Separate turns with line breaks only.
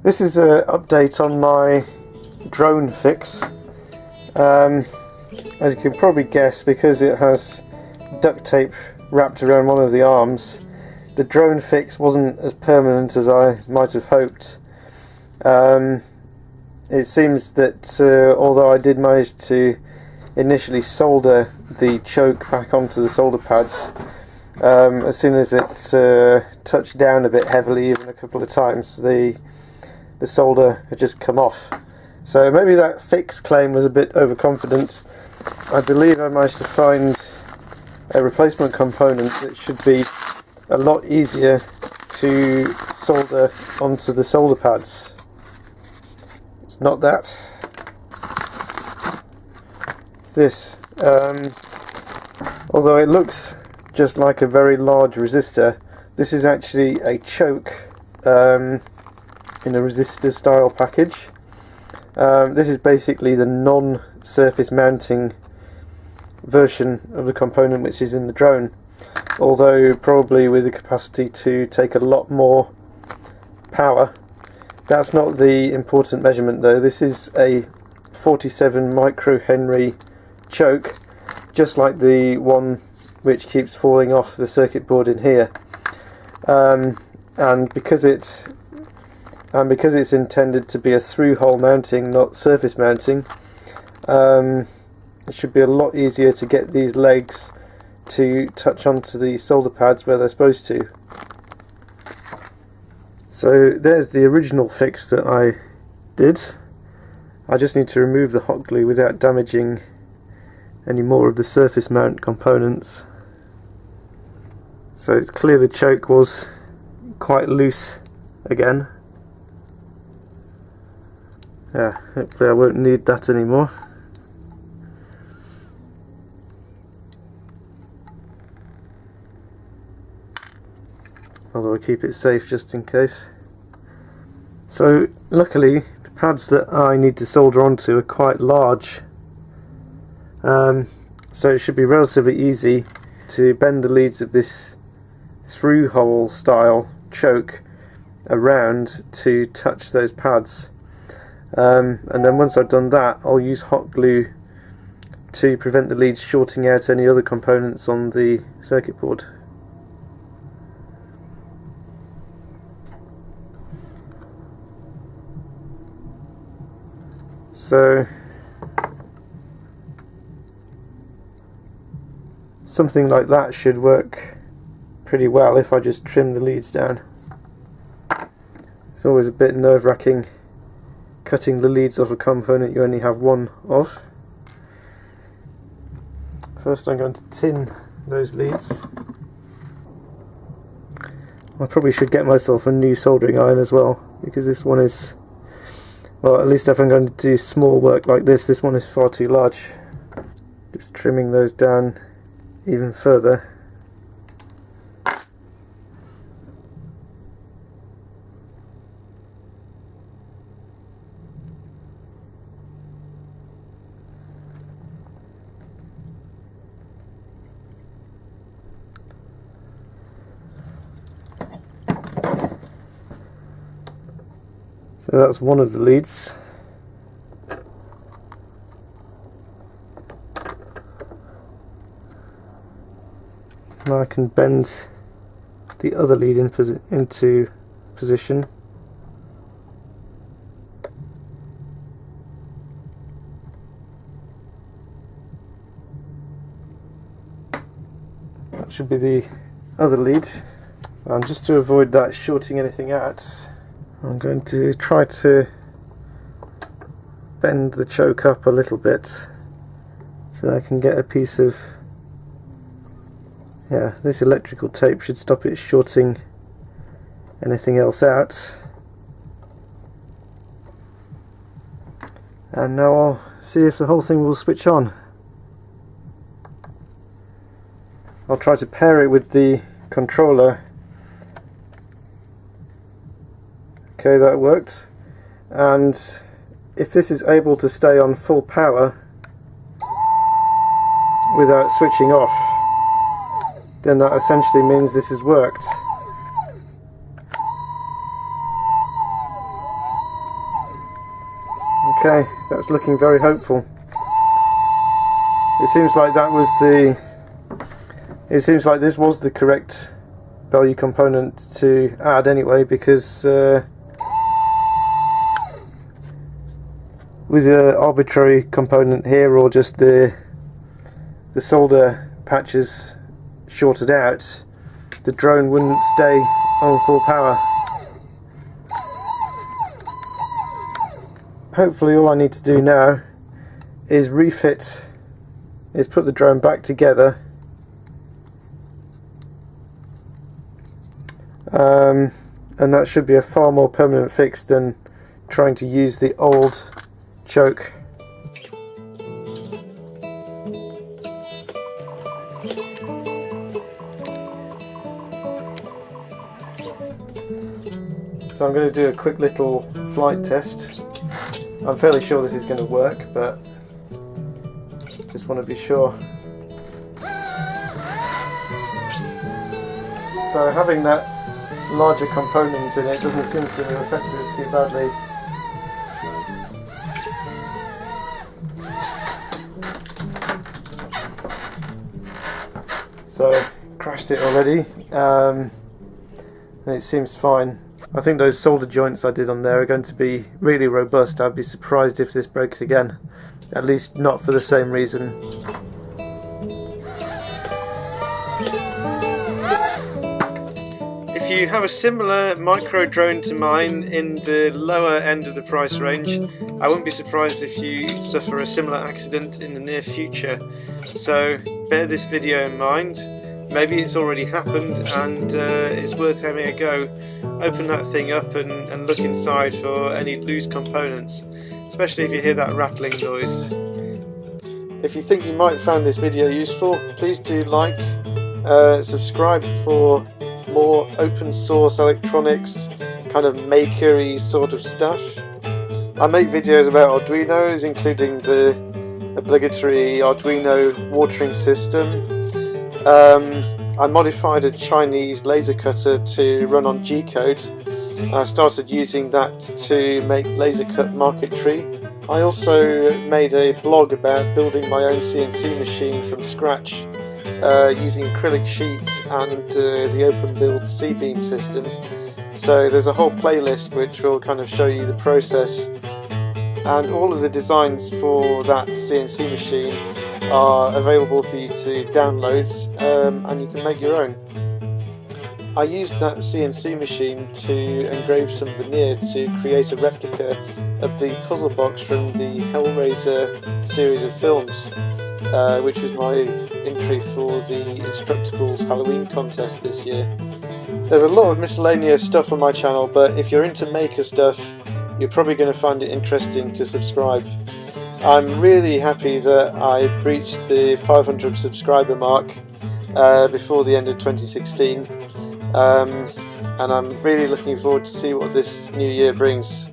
This is an update on my drone fix. As you can probably guess, because it has duct tape wrapped around one of the arms, the drone fix wasn't as permanent as I might have hoped. It seems that although I did manage to initially solder the choke back onto the solder pads, as soon as it touched down a bit heavily, even a couple of times, the solder had just come off. So maybe that fix claim was a bit overconfident. I believe I managed to find a replacement component that should be a lot easier to solder onto the solder pads. It's not that. It's this. Although it looks just like a very large resistor, this is actually a choke in a resistor style package. This is basically the non-surface mounting version of the component which is in the drone, although probably with the capacity to take a lot more power. That's not the important measurement though. This is a 47 microhenry choke, just like the one which keeps falling off the circuit board in here, and because it's intended to be a through-hole mounting, not surface mounting, it should be a lot easier to get these legs to touch onto the solder pads where they're supposed to. So there's the original fix that I did. I just need to remove the hot glue without damaging any more of the surface mount components. So it's clear the choke was quite loose again. Yeah, hopefully I won't need that anymore. Although I keep it safe just in case. So luckily the pads that I need to solder onto are quite large, so it should be relatively easy to bend the leads of this through hole style choke around to touch those pads, and then once I've done that, I'll use hot glue to prevent the leads shorting out any other components on the circuit board. So something like that should work pretty well if I just trim the leads down. It's always a bit nerve-wracking cutting the leads off a component you only have one of. First I'm going to tin those leads. I probably should get myself a new soldering iron as well, because this one is, well, at least if I'm going to do small work like this one is far too large. Just trimming those down even further. So that's one of the leads. Now I can bend the other lead into position. That should be the other lead. And just to avoid that shorting anything out, I'm going to try to bend the choke up a little bit so I can get a piece of, yeah, this electrical tape should stop it shorting anything else out. And now I'll see if the whole thing will switch on. I'll try to pair it with the controller. Okay, that worked. And if this is able to stay on full power without switching off, then that essentially means this has worked. Okay, that's looking very hopeful. It seems like that was the... It seems like this was the correct value component to add anyway, because with an arbitrary component here, or just the solder patches shorted out, the drone wouldn't stay on full power. Hopefully all I need to do now is put the drone back together, and that should be a far more permanent fix than trying to use the old choke. So I'm going to do a quick little flight test. I'm fairly sure this is going to work, but just want to be sure. So having that larger component in it doesn't seem to have affected it too badly. So crashed it already, and it seems fine. I think those solder joints I did on there are going to be really robust. I'd be surprised if this breaks again, at least not for the same reason. If you have a similar micro drone to mine in the lower end of the price range, I wouldn't be surprised if you suffer a similar accident in the near future. So bear this video in mind. Maybe it's already happened and it's worth having a go. Open that thing up and look inside for any loose components, especially if you hear that rattling noise. If you think you might find this video useful, please do like, subscribe for more open source electronics, kind of makery sort of stuff. I make videos about Arduinos, including the obligatory Arduino watering system. I modified a Chinese laser cutter to run on G-code. I started using that to make laser cut marquetry. I also made a blog about building my own CNC machine from scratch, using acrylic sheets and the open build C-beam system. So there's a whole playlist which will kind of show you the process, and all of the designs for that CNC machine are available for you to download, and you can make your own. I used that CNC machine to engrave some veneer to create a replica of the puzzle box from the Hellraiser series of films, which was my entry for the Instructables Halloween contest this year. There's a lot of miscellaneous stuff on my channel, but if you're into maker stuff, you're probably going to find it interesting to subscribe. I'm really happy that I breached the 500 subscriber mark before the end of 2016, and I'm really looking forward to see what this new year brings.